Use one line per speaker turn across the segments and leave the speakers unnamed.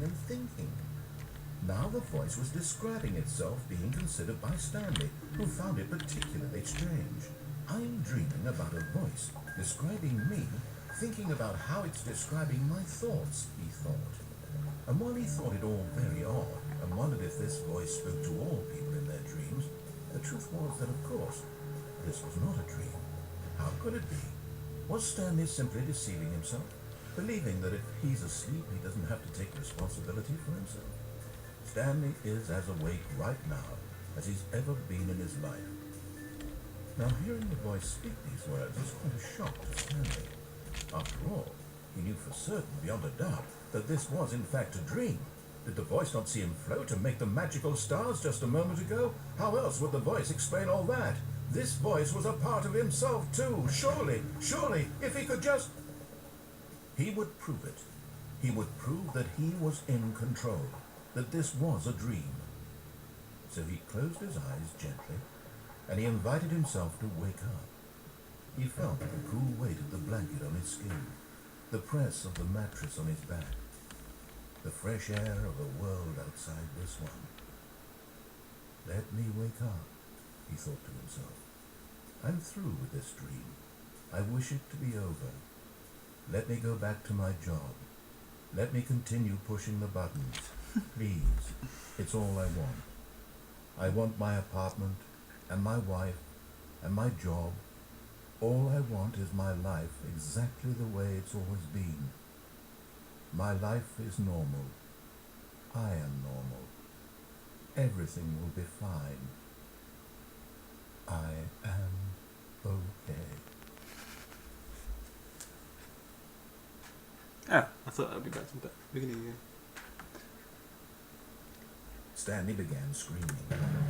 been thinking. Now the voice was describing itself being considered by Stanley, who found it particularly strange. I'm dreaming about a voice describing me, thinking about how it's describing my thoughts, he thought. And while he thought it all very odd, and wondered if this voice spoke to all people in their dreams, the truth was that, of course, this was not a dream. How could it be? Was Stanley simply deceiving himself, believing that if he's asleep, he doesn't have to take responsibility for himself? Stanley is as awake right now as he's ever been in his life. Now, hearing the voice speak these words was quite a shock to Stanley. After all, he knew for certain, beyond a doubt, that this was in fact a dream. Did the voice not see him float and make the magical stars just a moment ago? How else would the voice explain all that? This voice was a part of himself too. Surely, if he could just... He would prove it. He would prove that he was in control, that this was a dream. So he closed his eyes gently, and he invited himself to wake up. He felt the cool weight of the blanket on his skin, the press of the mattress on his back, the fresh air of the world outside this one. Let me wake up, he thought to himself. I'm through with this dream. I wish it to be over. Let me go back to my job. Let me continue pushing the buttons. Please, it's all I want. I want my apartment, and my wife, and my job. All I want is my life exactly the way it's always been. My life is normal. I am normal. Everything will be fine. I am okay.
Oh, I thought I'd be back to the beginning again.
Stanley began screaming.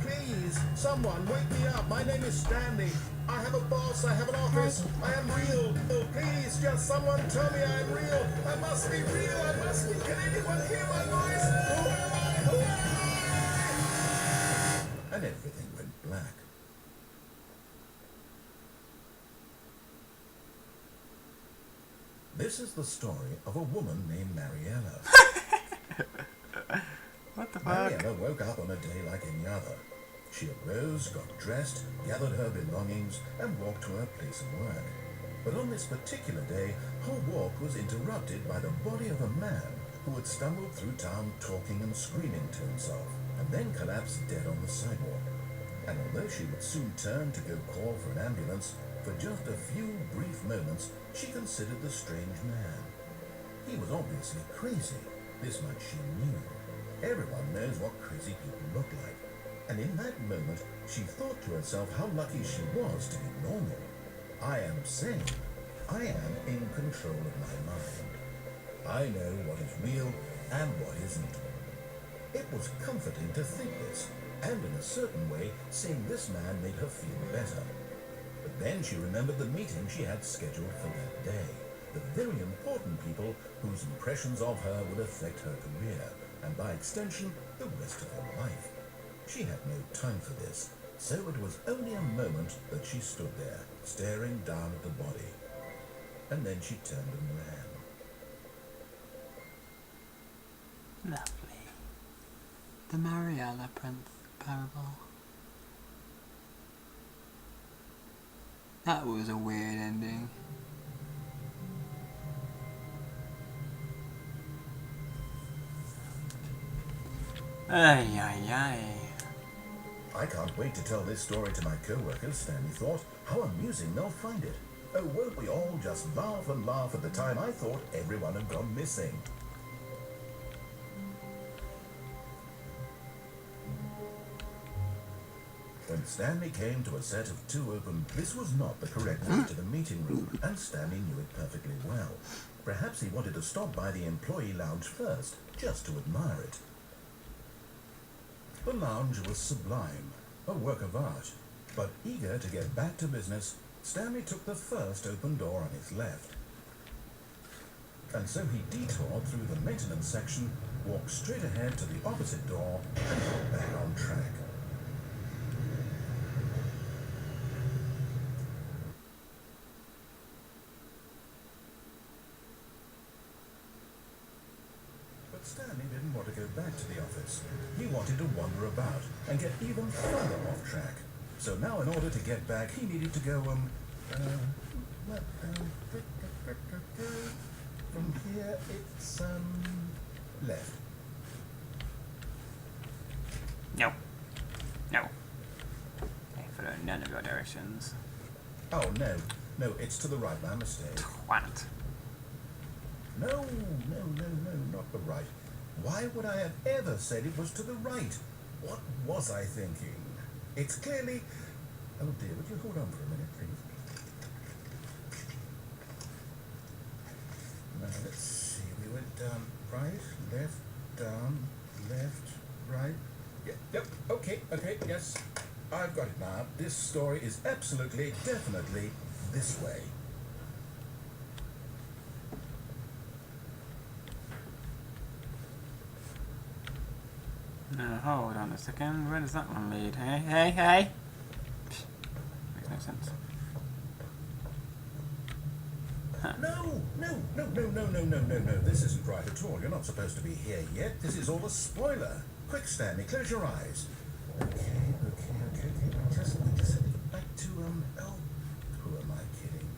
Please, someone, wake me up. My name is Stanley. I have a boss. I have an office. I am real. Oh, please, just someone tell me I'm real. I must be real. I must be. Can anyone hear my voice? Who am I? Who am I? And everything went black. This is the story of a woman named Mariella.
What the fuck?
Mariella woke up on a day like any other. She arose, got dressed, gathered her belongings, and walked to her place of work. But on this particular day, her walk was interrupted by the body of a man who had stumbled through town talking and screaming to himself, and then collapsed dead on the sidewalk. And although she would soon turn to go call for an ambulance, for just a few brief moments, she considered the strange man. He was obviously crazy. This much she knew. Everyone knows what crazy people look like. And in that moment, she thought to herself how lucky she was to be normal. I am sane. I am in control of my mind. I know what is real and what isn't. It was comforting to think this, and in a certain way, seeing this man made her feel better. But then she remembered the meeting she had scheduled for that day, the very important people whose impressions of her would affect her career, and by extension, the rest of her life. She had no time for this, so it was only a moment that she stood there, staring down at the body. And then she turned and ran.
Lovely. The Mariella Parable. That was a weird ending. Ay, ay, ay.
I can't wait to tell this story to my co-workers, Stanley thought. How amusing they'll find it. Oh, won't we all just laugh and laugh at the time I thought everyone had gone missing. When Stanley came to a set of two open, this was not the correct way to the meeting room, and Stanley knew it perfectly well. Perhaps he wanted to stop by the employee lounge first, just to admire it. The lounge was sublime, a work of art, but eager to get back to business, Stanley took the first open door on his left. And so he detoured through the maintenance section, walked straight ahead to the opposite door, and got back on track. But Stanley Stanley didn't want to go back to the office. He wanted to wander about and get even further off track. So now in order to get back, he needed to go, from here it's, left.
No. No. I follow none of your directions.
Oh, no, it's to the right, my mistake.
Twat.
No, not the right. Why would I have ever said it was to the right? What was I thinking? It's clearly... Oh dear, would you hold on for a minute, please? Now, let's see, we went down, right, left, down, left, right. Yep, okay, yes. I've got it now. This story is absolutely, definitely this way.
No, hold on a second. Where does that one lead? Hey! Psh, makes no sense. Huh.
No. This isn't right at all. You're not supposed to be here yet. This is all a spoiler. Quick, Stanley, close your eyes. Okay. We just have to get back to, who am I kidding?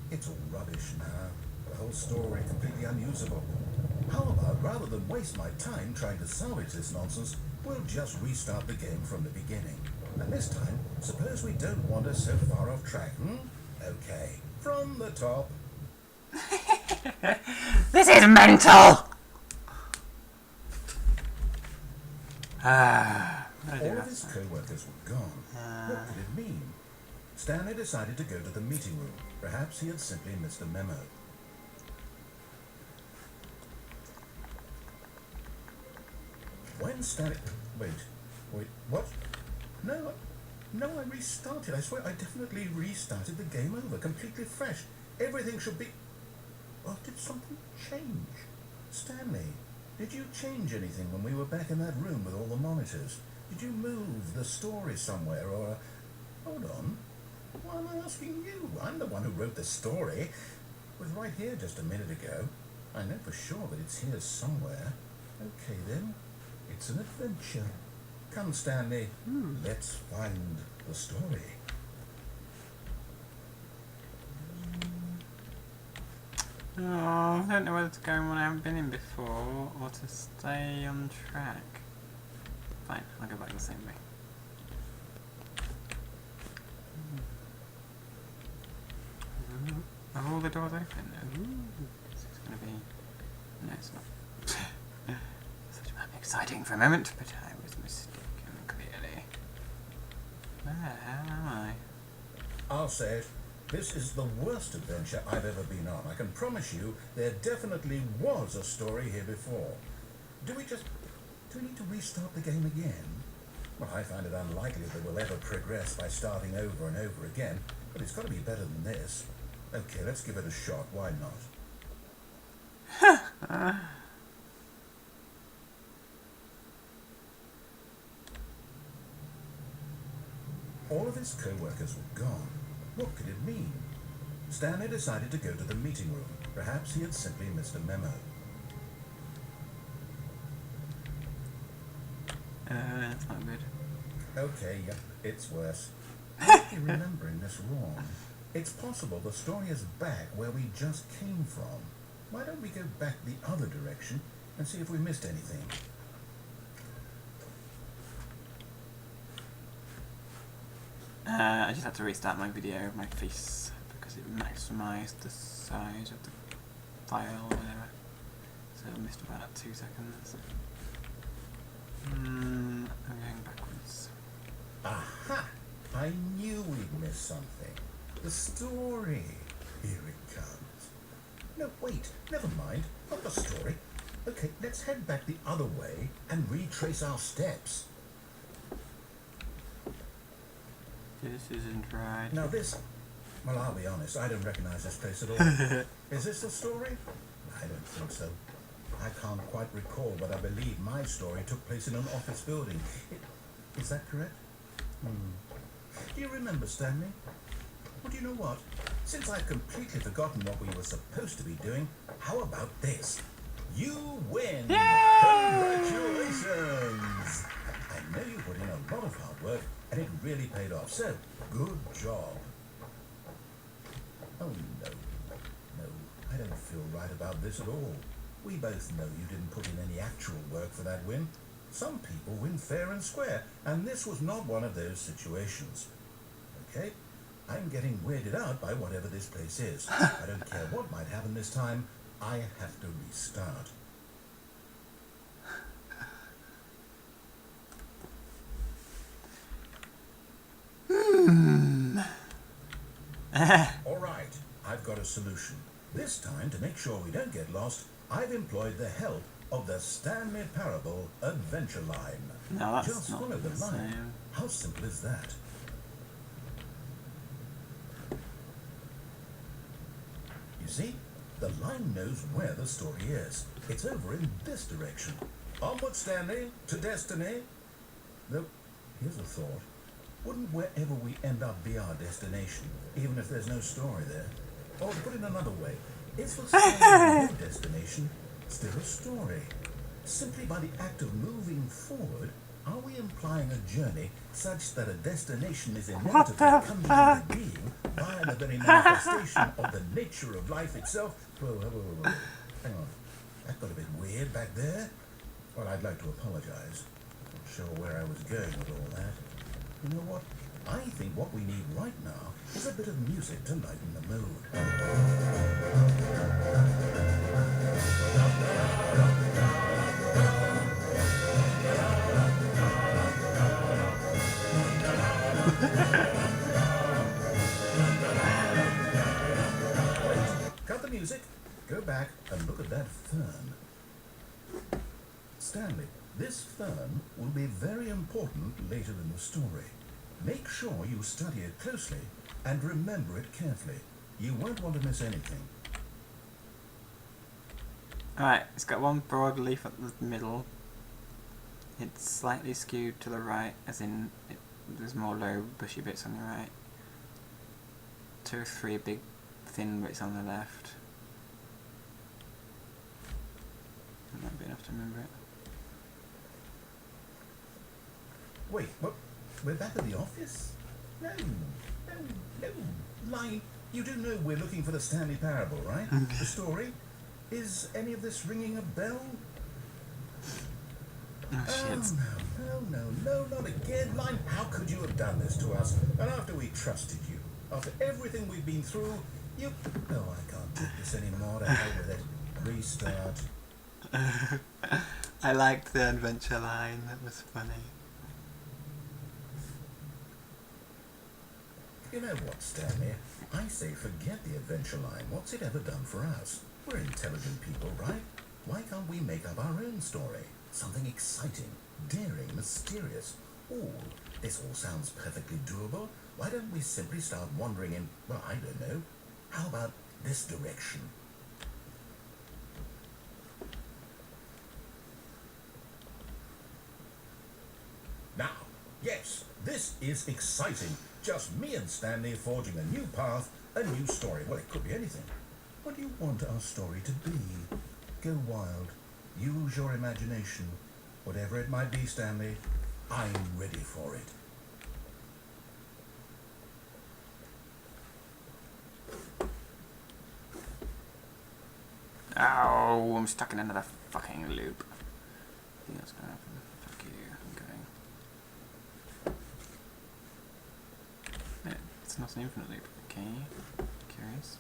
It's all rubbish now. The whole story completely unusable. How about, rather than waste my time trying to salvage this nonsense, we'll just restart the game from the beginning. And this time, suppose we don't wander so far off track, Okay, from the top.
This is mental!
All of his co-workers were gone. What could it mean? Stanley decided to go to the meeting room. Perhaps he had simply missed a memo. When Stanley... Wait, what? No, I restarted. I swear I definitely restarted the game over, completely fresh. Everything should be... Well, did something change? Stanley, did you change anything when we were back in that room with all the monitors? Did you move the story somewhere, or... Hold on. Why am I asking you? I'm the one who wrote the story. It was right here just a minute ago. I know for sure that it's here somewhere. Okay, then. It's an adventure. Come, Stanley. Let's find the story.
Oh, I don't know whether to go in one I haven't been in before or to stay on track. Fine, I'll go back the same way. Are all the doors open? Ooh, this is going to be... No, it's not. Such exciting for a moment, but I was mistaken, clearly. Where am I?
I'll say it. This is the worst adventure I've ever been on. I can promise you there definitely was a story here before. Do we need to restart the game again? Well, I find it unlikely that we'll ever progress by starting over and over again, but it's got to be better than this. Okay, let's give it a shot. Why not? All of his co-workers were gone. What could it mean? Stanley decided to go to the meeting room. Perhaps he had simply missed a memo.
That's not good.
Okay, yep, it's worse. I might be remembering this wrong. It's possible the story is back where we just came from. Why don't we go back the other direction and see if we missed anything?
I just had to restart my video of my face because it maximised the size of the file or whatever. So I missed about 2 seconds. I'm going backwards.
Aha! I knew we'd miss something. The story. Here it comes. No, wait, never mind. Not the story. Okay, let's head back the other way and retrace our steps.
This isn't right.
Now well, I'll be honest, I don't recognize this place at all. Is this the story? I don't think so. I can't quite recall, but I believe my story took place in an office building. Is that correct? Do you remember, Stanley? Well, do you know what? Since I've completely forgotten what we were supposed to be doing, how about this? You win!
Yay!
Congratulations! I know you put in a lot of hard work and it really paid off, so good job. Oh no, no, I don't feel right about this at all. We both know you didn't put in any actual work for that win. Some people win fair and square, and this was not one of those situations. Okay? I'm getting weirded out by whatever this place is. I don't care what might happen this time. I have to restart. All right, I've got a solution. This time, to make sure we don't get lost, I've employed the help of the Stanley Parable adventure line.
No, that's
Just
not
follow the
the
line.
same.
How simple is that? You see, the line knows where the story is. It's over in this direction. Onward, Stanley, to destiny. Though, here's a thought. Wouldn't wherever we end up be our destination, even if there's no story there? Or to put it another way, is for Stanley no destination still a story? Simply by the act of moving forward, are we implying a journey such that a destination is inevitably conjured into being via the very manifestation of the nature of life itself? Whoa. Hang on. That got a bit weird back there. Well, I'd like to apologize. Not sure where I was going with all that. You know what? I think what we need right now is a bit of music to lighten the mood. Cut the music, go back and look at that fern. Stanley, this fern will be very important later in the story. Make sure you study it closely and remember it carefully. You won't want to miss anything.
Alright, it's got one broad leaf at the middle. It's slightly skewed to the right, as in there's more low bushy bits on the right. 2 or 3 big thin bits on the left. That might be enough to remember it.
Wait, what? We're back at the office? No. Line, you do know we're looking for the Stanley Parable, right? The story? Is any of this ringing a bell?
Oh shit.
No, not again. Line, how could you have done this to us? And after we trusted you, after everything we've been through, you... No, I can't take this anymore. To hell with it. Restart.
I liked the adventure line, that was funny.
You know what, Stanley? I say forget the adventure line. What's it ever done for us? We're intelligent people, right? Why can't we make up our own story? Something exciting, daring, mysterious. Ooh, this all sounds perfectly doable. Why don't we simply start wandering in, well, I don't know. How about this direction? Now, yes, this is exciting. Just me and Stanley forging a new path, a new story. Well, it could be anything. What do you want our story to be? Go wild. Use your imagination. Whatever it might be, Stanley, I'm ready for it.
Oh, I'm stuck in another fucking loop. I think that's gonna happen. Fuck you, I'm going. No, it's not an infinite loop. Okay, curious.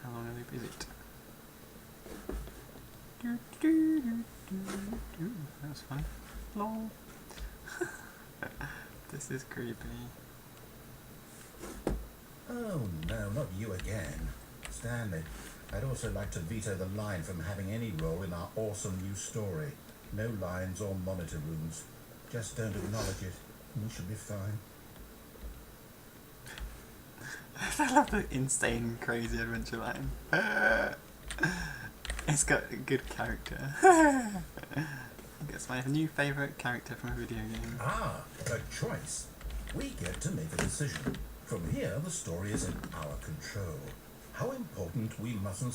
How long a loop is it? That was fun. Lol. This is creepy.
Oh, no, not you again. Stanley, I'd also like to veto the line from having any role in our awesome new story. No lines or monitor rooms. Just don't acknowledge it. We should be fine.
I love the insane, crazy adventure line. It's got a good character. It's my new favourite character from a video game.
Ah, a choice. We get to make a decision. From here, the story is in our control. How important we mustn't